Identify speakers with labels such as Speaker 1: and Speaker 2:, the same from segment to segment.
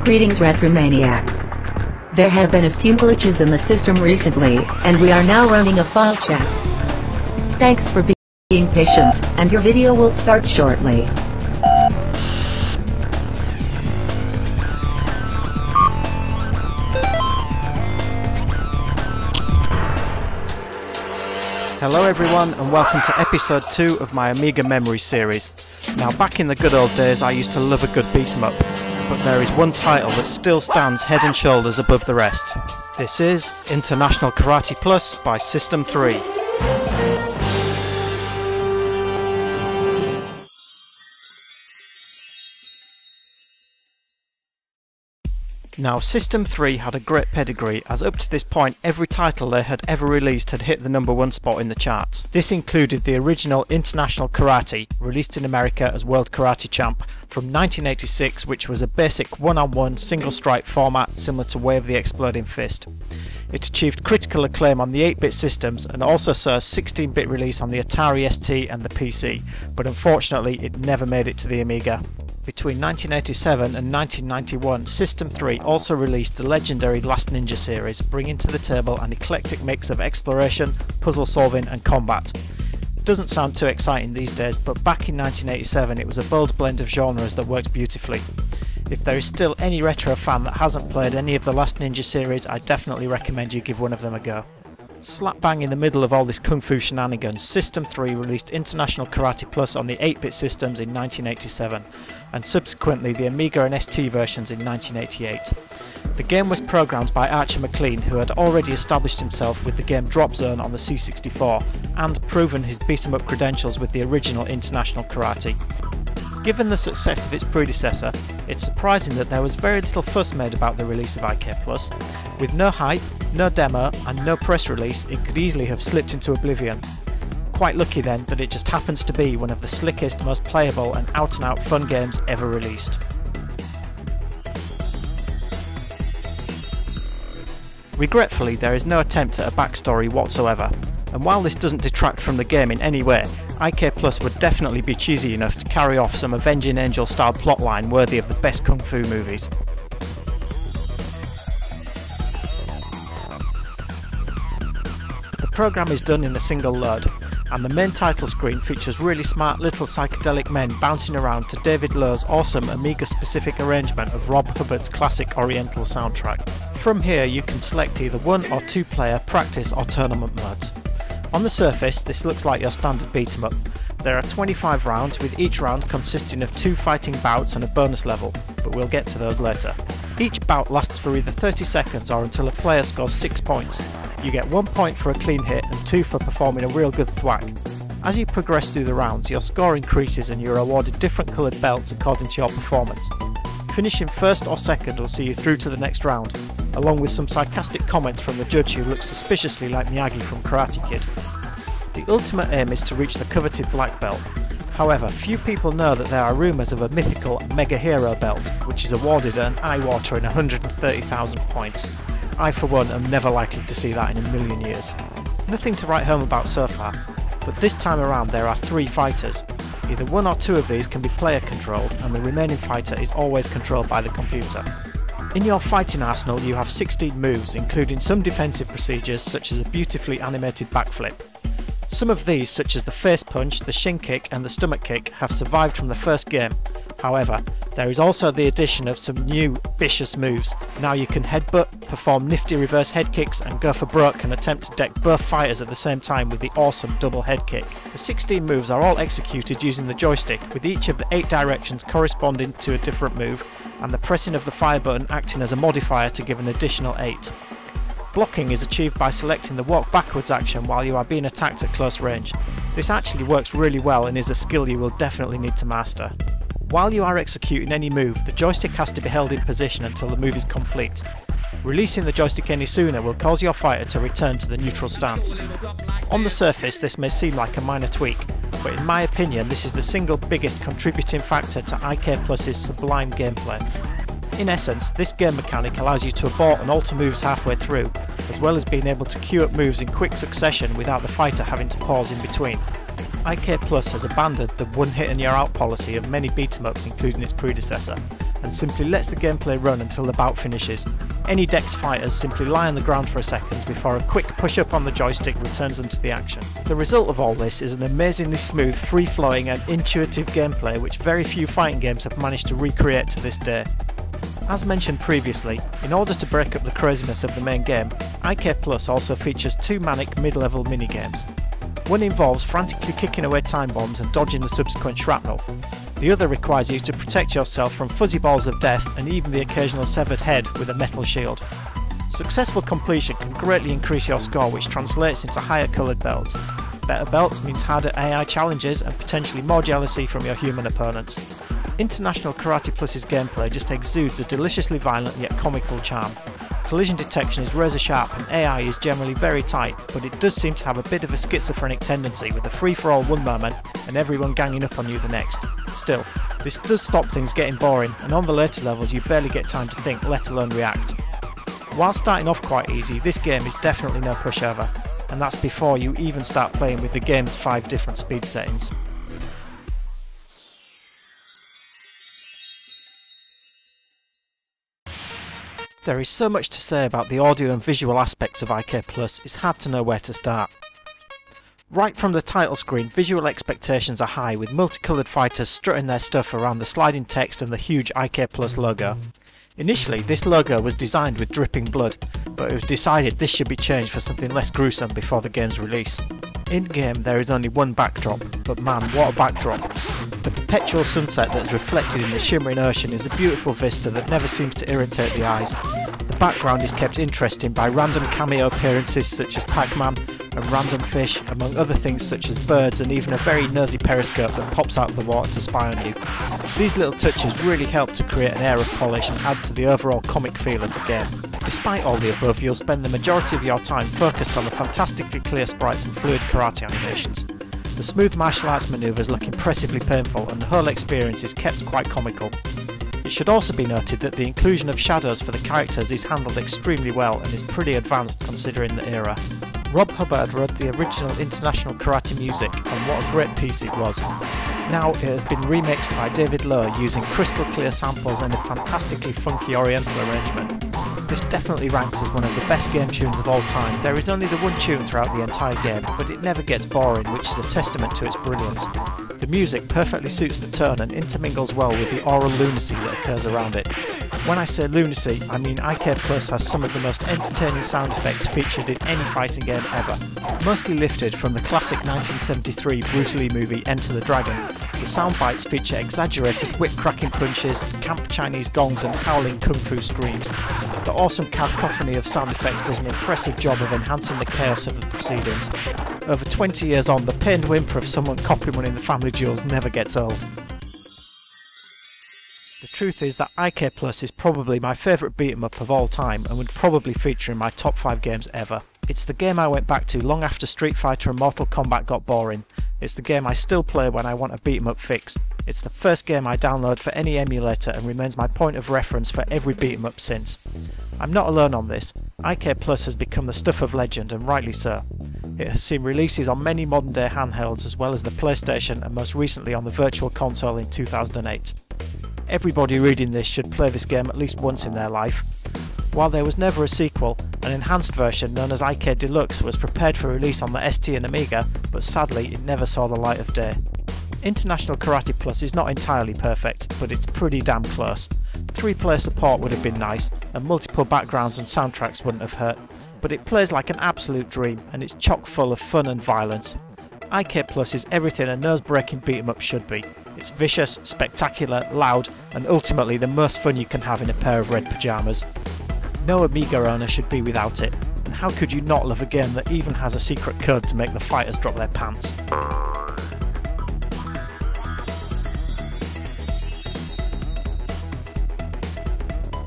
Speaker 1: Greetings Retromaniacs. There have been a few glitches in the system recently, and we are now running a file check. Thanks for being patient, and your video will start shortly.
Speaker 2: Hello everyone and welcome to episode 2 of my Amiga Memories series. Now back in the good old days I used to love a good beat 'em up, but there is one title that still stands head and shoulders above the rest. This is International Karate Plus by System 3. Now System 3 had a great pedigree, as up to this point every title they had ever released had hit the #1 spot in the charts. This included the original International Karate, released in America as World Karate Champ, from 1986, which was a basic one-on-one single strike format similar to Way of the Exploding Fist. It achieved critical acclaim on the 8-bit systems and also saw a 16-bit release on the Atari ST and the PC, but unfortunately it never made it to the Amiga. Between 1987 and 1991, System 3 also released the legendary Last Ninja series, bringing to the table an eclectic mix of exploration, puzzle solving and combat. It doesn't sound too exciting these days, but back in 1987 it was a bold blend of genres that worked beautifully. If there is still any retro fan that hasn't played any of the Last Ninja series, I definitely recommend you give one of them a go. Slap bang in the middle of all this kung fu shenanigans, System 3 released International Karate Plus on the 8-bit systems in 1987, and subsequently the Amiga and ST versions in 1988. The game was programmed by Archer McLean, who had already established himself with the game Drop Zone on the C64, and proven his beat-em-up credentials with the original International Karate. Given the success of its predecessor, it's surprising that there was very little fuss made about the release of IK+. With no hype, no demo and no press release, it could easily have slipped into oblivion. Quite lucky then that it just happens to be one of the slickest, most playable and out-and-out fun games ever released. Regretfully, there is no attempt at a backstory whatsoever, and while this doesn't detract from the game in any way, IK Plus would definitely be cheesy enough to carry off some Avenging Angel style plotline worthy of the best kung fu movies. The program is done in a single load, and the main title screen features really smart little psychedelic men bouncing around to David Lowe's awesome Amiga specific arrangement of Rob Hubbard's classic Oriental soundtrack. From here you can select either 1 or 2 player practice or tournament modes. On the surface, this looks like your standard beat 'em up. There are 25 rounds, with each round consisting of 2 fighting bouts and a bonus level, but we'll get to those later. Each bout lasts for either 30 seconds or until a player scores 6 points. You get 1 point for a clean hit and 2 for performing a real good thwack. As you progress through the rounds, your score increases and you're awarded different coloured belts according to your performance. Finishing first or second will see you through to the next round, along with some sarcastic comments from the judge who looks suspiciously like Miyagi from Karate Kid. The ultimate aim is to reach the coveted black belt. However, few people know that there are rumours of a mythical Mega Hero belt, which is awarded at an eye-watering 130,000 points. I for one am never likely to see that in a million years. Nothing to write home about so far, but this time around there are 3 fighters. Either 1 or 2 of these can be player controlled, and the remaining fighter is always controlled by the computer. In your fighting arsenal you have 16 moves, including some defensive procedures such as a beautifully animated backflip. Some of these, such as the face punch, the shin kick and the stomach kick, have survived from the first game. However, there is also the addition of some new vicious moves. Now you can headbutt, perform nifty reverse head kicks and go for broke and attempt to deck both fighters at the same time with the awesome double head kick. The 16 moves are all executed using the joystick, with each of the 8 directions corresponding to a different move, and the pressing of the fire button acting as a modifier to give an additional 8. Blocking is achieved by selecting the walk backwards action while you are being attacked at close range. This actually works really well and is a skill you will definitely need to master. While you are executing any move, the joystick has to be held in position until the move is complete. Releasing the joystick any sooner will cause your fighter to return to the neutral stance. On the surface this may seem like a minor tweak, but in my opinion this is the single biggest contributing factor to IK Plus's sublime gameplay. In essence, this game mechanic allows you to abort and alter moves halfway through, as well as being able to queue up moves in quick succession without the fighter having to pause in between. IK Plus has abandoned the one hit and you're out policy of many beat 'em ups including its predecessor, and simply lets the gameplay run until the bout finishes. Any Dex fighters simply lie on the ground for a second before a quick push up on the joystick returns them to the action. The result of all this is an amazingly smooth, free-flowing and intuitive gameplay which very few fighting games have managed to recreate to this day. As mentioned previously, in order to break up the craziness of the main game, IK Plus also features 2 manic mid-level minigames. One involves frantically kicking away time bombs and dodging the subsequent shrapnel. The other requires you to protect yourself from fuzzy balls of death and even the occasional severed head with a metal shield. Successful completion can greatly increase your score, which translates into higher coloured belts. Better belts means harder AI challenges and potentially more jealousy from your human opponents. International Karate Plus's gameplay just exudes a deliciously violent yet comical charm. Collision detection is razor sharp and AI is generally very tight, but it does seem to have a bit of a schizophrenic tendency with a free-for-all one moment and everyone ganging up on you the next. Still, this does stop things getting boring, and on the later levels you barely get time to think, let alone react. While starting off quite easy, this game is definitely no pushover, and that's before you even start playing with the game's 5 different speed settings. There is so much to say about the audio and visual aspects of IK Plus, it's hard to know where to start. Right from the title screen, visual expectations are high, with multicoloured fighters strutting their stuff around the sliding text and the huge IK Plus logo. Initially, this logo was designed with dripping blood, but it was decided this should be changed for something less gruesome before the game's release. In-game there is only one backdrop, but man, what a backdrop! The perpetual sunset that is reflected in the shimmering ocean is a beautiful vista that never seems to irritate the eyes. The background is kept interesting by random cameo appearances such as Pac-Man and random fish, among other things such as birds and even a very nosy periscope that pops out of the water to spy on you. These little touches really help to create an air of polish and add to the overall comic feel of the game. Despite all the above, you'll spend the majority of your time focused on the fantastically clear sprites and fluid karate animations. The smooth martial arts manoeuvres look impressively painful and the whole experience is kept quite comical. It should also be noted that the inclusion of shadows for the characters is handled extremely well and is pretty advanced considering the era. Rob Hubbard wrote the original International Karate music, and what a great piece it was. Now it has been remixed by David Lowe using crystal clear samples and a fantastically funky oriental arrangement. This definitely ranks as one of the best game tunes of all time. There is only the one tune throughout the entire game, but it never gets boring, which is a testament to its brilliance. The music perfectly suits the tone and intermingles well with the aural lunacy that occurs around it. When I say lunacy, I mean IK Plus has some of the most entertaining sound effects featured in any fighting game ever. Mostly lifted from the classic 1973 Bruce Lee movie Enter the Dragon, the sound bites feature exaggerated whip-cracking punches, camp Chinese gongs and howling kung fu screams. The awesome cacophony of sound effects does an impressive job of enhancing the chaos of the proceedings. Over 20 years on, the pained whimper of someone copying the family jewels never gets old. The truth is that IK Plus is probably my favourite beat-em-up of all time and would probably feature in my top 5 games ever. It's the game I went back to long after Street Fighter and Mortal Kombat got boring. It's the game I still play when I want a beat-em-up fix. It's the first game I download for any emulator and remains my point of reference for every beat-em-up since. I'm not alone on this. IK Plus has become the stuff of legend, and rightly so. It has seen releases on many modern day handhelds as well as the PlayStation and most recently on the Virtual Console in 2008. Everybody reading this should play this game at least once in their life. While there was never a sequel, an enhanced version known as IK Deluxe was prepared for release on the ST and Amiga, but sadly it never saw the light of day. International Karate Plus is not entirely perfect, but it's pretty damn close. 3-player support would have been nice, and multiple backgrounds and soundtracks wouldn't have hurt, but it plays like an absolute dream, and it's chock full of fun and violence. IK Plus is everything a nose-breaking beat-em-up should be. It's vicious, spectacular, loud, and ultimately the most fun you can have in a pair of red pyjamas. No Amiga owner should be without it, and how could you not love a game that even has a secret code to make the fighters drop their pants?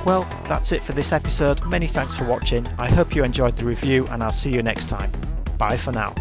Speaker 2: Well, that's it for this episode. Many thanks for watching. I hope you enjoyed the review and I'll see you next time. Bye for now.